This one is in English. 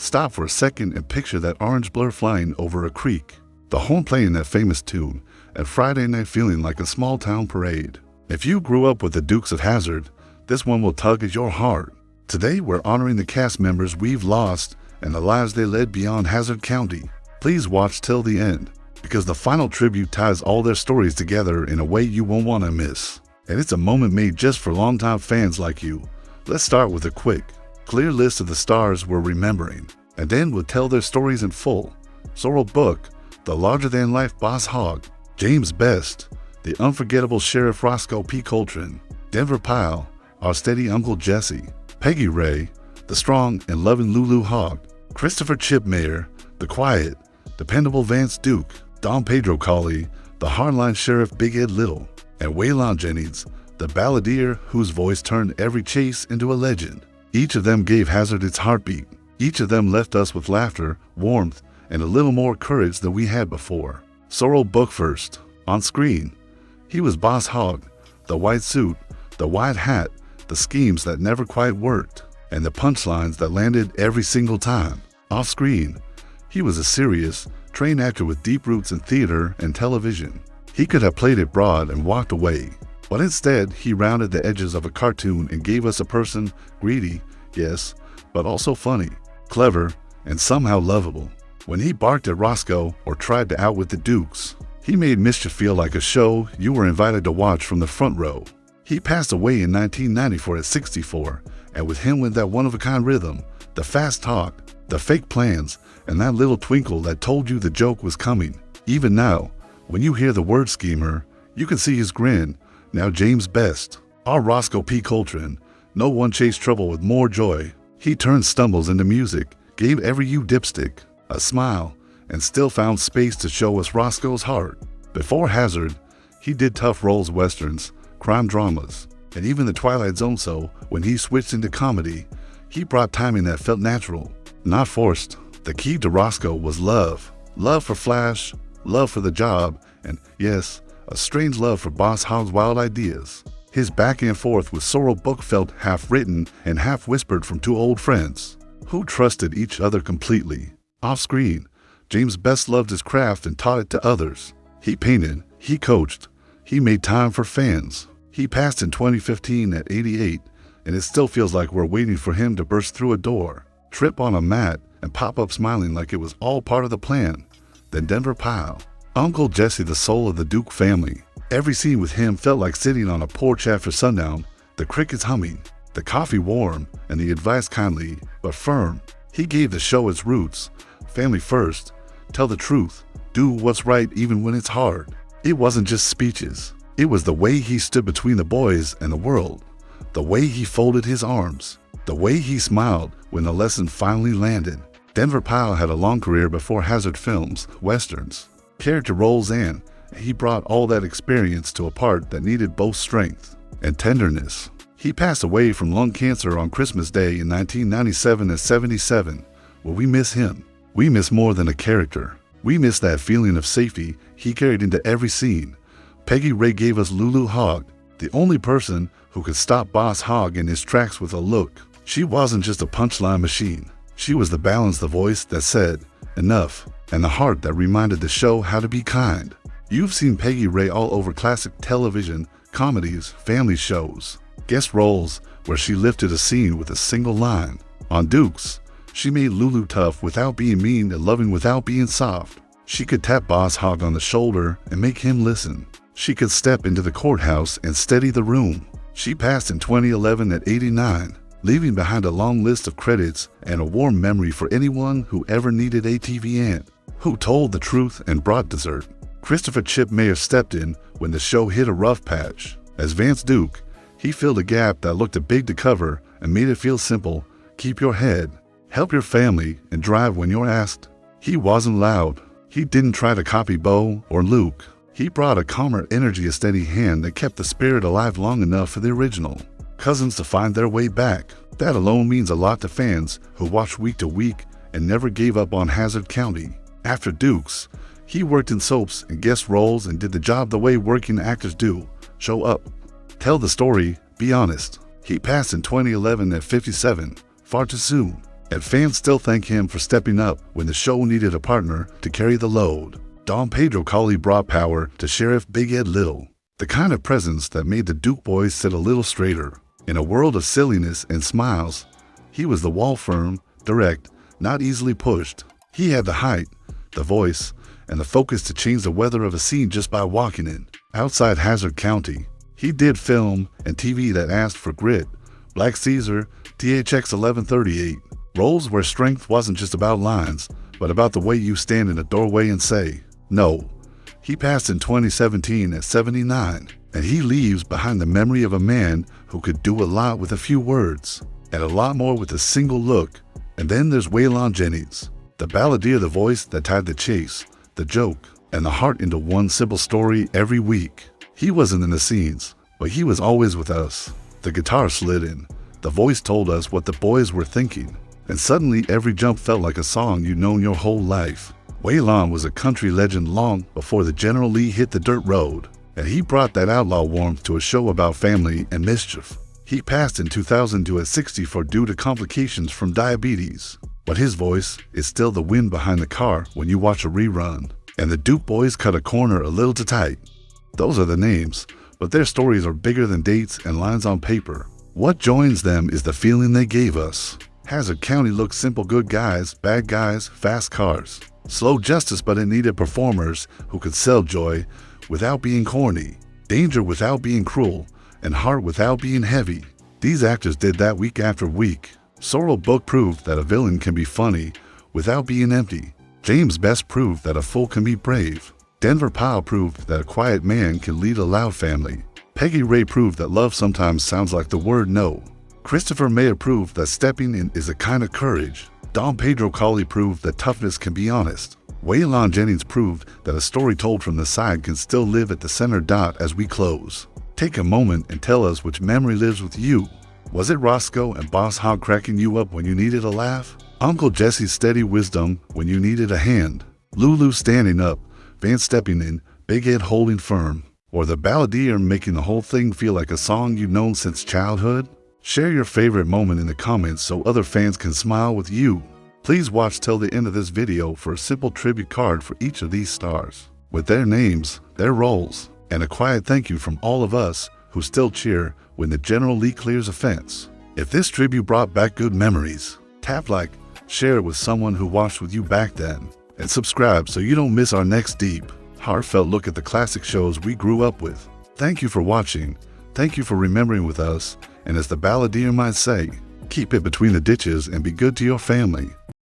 Stop for a second and picture that orange blur flying over a creek. The horn playing that famous tune, and Friday night feeling like a small town parade. If you grew up with the Dukes of Hazzard, this one will tug at your heart. Today we're honoring the cast members we've lost and the lives they led beyond Hazzard County. Please watch till the end, because the final tribute ties all their stories together in a way you won't want to miss. And it's a moment made just for longtime fans like you. Let's start with a quick, clear list of the stars we're remembering, and then we'll tell their stories in full. Sorrel Book, the larger-than-life Boss Hogg; James Best, the unforgettable Sheriff Roscoe P. Coltrane; Denver Pyle, our steady Uncle Jesse; Peggy Ray, the strong and loving Lulu Hogg; Christopher Chip Mayer, the quiet, dependable Vance Duke; Don Pedro Colley, the hardline Sheriff Big Ed Little; and Waylon Jennings, the balladeer whose voice turned every chase into a legend. Each of them gave Hazzard its heartbeat. Each of them left us with laughter, warmth, and a little more courage than we had before. Sorrel Book first. On screen, he was Boss Hogg, the white suit, the white hat, the schemes that never quite worked, and the punchlines that landed every single time. Off screen, he was a serious, trained actor with deep roots in theater and television. He could have played it broad and walked away, but instead he rounded the edges of a cartoon and gave us a person greedy, yes, but also funny, clever, and somehow lovable. When he barked at Roscoe or tried to outwit the Dukes, he made mischief feel like a show you were invited to watch from the front row. He passed away in 1994 at 64, and with him went that one-of-a-kind rhythm, the fast talk, the fake plans, and that little twinkle that told you the joke was coming. Even now, when you hear the word schemer, you can see his grin. Now James Best, our Roscoe P. Coltrane, no one chased trouble with more joy. He turned stumbles into music, gave every you dipstick a smile, and still found space to show us Roscoe's heart. Before Hazzard, he did tough roles westerns, crime dramas, and even the Twilight Zone. So when he switched into comedy, he brought timing that felt natural, not forced. The key to Roscoe was love. Love for Flash, love for the job, and yes, a strange love for Boss Hogg's wild ideas. His back and forth with Sorrel Book felt half written and half whispered from two old friends who trusted each other completely. Off screen, James Best loved his craft and taught it to others. He painted, he coached, he made time for fans. He passed in 2015 at 88, and it still feels like we're waiting for him to burst through a door, trip on a mat, and pop up smiling like it was all part of the plan. Then Denver Pyle, Uncle Jesse, the soul of the Duke family. Every scene with him felt like sitting on a porch after sundown, the crickets humming, the coffee warm, and the advice kindly but firm. He gave the show its roots. Family first, tell the truth, do what's right even when it's hard. It wasn't just speeches. It was the way he stood between the boys and the world, the way he folded his arms, the way he smiled when the lesson finally landed. Denver Pyle had a long career before Hazzard films, westerns, character roles, and he brought all that experience to a part that needed both strength and tenderness. He passed away from lung cancer on Christmas Day in 1997 at 77. Will we miss him? We miss more than a character. We miss that feeling of safety he carried into every scene. Peggy Ray gave us Lulu Hogg, the only person who could stop Boss Hogg in his tracks with a look. She wasn't just a punchline machine. She was the balance, the voice that said, enough, and the heart that reminded the show how to be kind. You've seen Peggy Ray all over classic television, comedies, family shows, guest roles where she lifted a scene with a single line. On Dukes, she made Lulu tough without being mean and loving without being soft. She could tap Boss Hogg on the shoulder and make him listen. She could step into the courthouse and steady the room. She passed in 2011 at 89, leaving behind a long list of credits and a warm memory for anyone who ever needed a TV aunt, who told the truth and brought dessert. Christopher Chip Mayer stepped in when the show hit a rough patch. As Vance Duke, he filled a gap that looked too big to cover and made it feel simple. Keep your head, help your family, and drive when you're asked. He wasn't loud. He didn't try to copy Bo or Luke. He brought a calmer energy, a steady hand that kept the spirit alive long enough for the original cousins to find their way back. That alone means a lot to fans who watched week to week and never gave up on Hazzard County. After Dukes, he worked in soaps and guest roles and did the job the way working actors do: show up, tell the story, be honest. He passed in 2011 at 57, far too soon. and fans still thank him for stepping up when the show needed a partner to carry the load. Dom Pedro Colley brought power to Sheriff Big Ed Little, the kind of presence that made the Duke boys sit a little straighter. In a world of silliness and smiles, he was the wall firm, direct, not easily pushed. He had the height, the voice, and the focus to change the weather of a scene just by walking in. Outside Hazzard County, he did film and TV that asked for grit. Black Caesar, THX 1138. Roles where strength wasn't just about lines, but about the way you stand in a doorway and say, no. He passed in 2017 at 79, and he leaves behind the memory of a man who could do a lot with a few words, and a lot more with a single look. And then there's Waylon Jennings, the balladeer, the voice that tied the chase, the joke, and the heart into one simple story every week. He wasn't in the scenes, but he was always with us. The guitar slid in, the voice told us what the boys were thinking, and suddenly every jump felt like a song you'd known your whole life. Waylon was a country legend long before the General Lee hit the dirt road, and he brought that outlaw warmth to a show about family and mischief. He passed in 2002 at 64 due to complications from diabetes, but his voice is still the wind behind the car when you watch a rerun. And the Duke boys cut a corner a little too tight. Those are the names, but their stories are bigger than dates and lines on paper. What joins them is the feeling they gave us. Hazzard County looked simple: good guys, bad guys, fast cars. Slow justice, but it needed performers who could sell joy without being corny, danger without being cruel, and heart without being heavy. These actors did that week after week. Sorrel Book proved that a villain can be funny without being empty. James Best proved that a fool can be brave. Denver Powell proved that a quiet man can lead a loud family. Peggy Ray proved that love sometimes sounds like the word no. Christopher Mayer proved that stepping in is a kind of courage. Dom Pedro Colley proved that toughness can be honest. Waylon Jennings proved that a story told from the side can still live at the center dot as we close. Take a moment and tell us which memory lives with you. Was it Roscoe and Boss Hogg cracking you up when you needed a laugh? Uncle Jesse's steady wisdom when you needed a hand? Lulu standing up, Vance stepping in, Big Ed holding firm? Or the balladeer making the whole thing feel like a song you've known since childhood? Share your favorite moment in the comments so other fans can smile with you. Please watch till the end of this video for a simple tribute card for each of these stars, with their names, their roles, and a quiet thank you from all of us who still cheer when the General Lee clears a fence. If this tribute brought back good memories, tap like, share it with someone who watched with you back then, and subscribe so you don't miss our next deep, heartfelt look at the classic shows we grew up with. Thank you for watching, thank you for remembering with us, and as the balladeer might say, keep it between the ditches and be good to your family.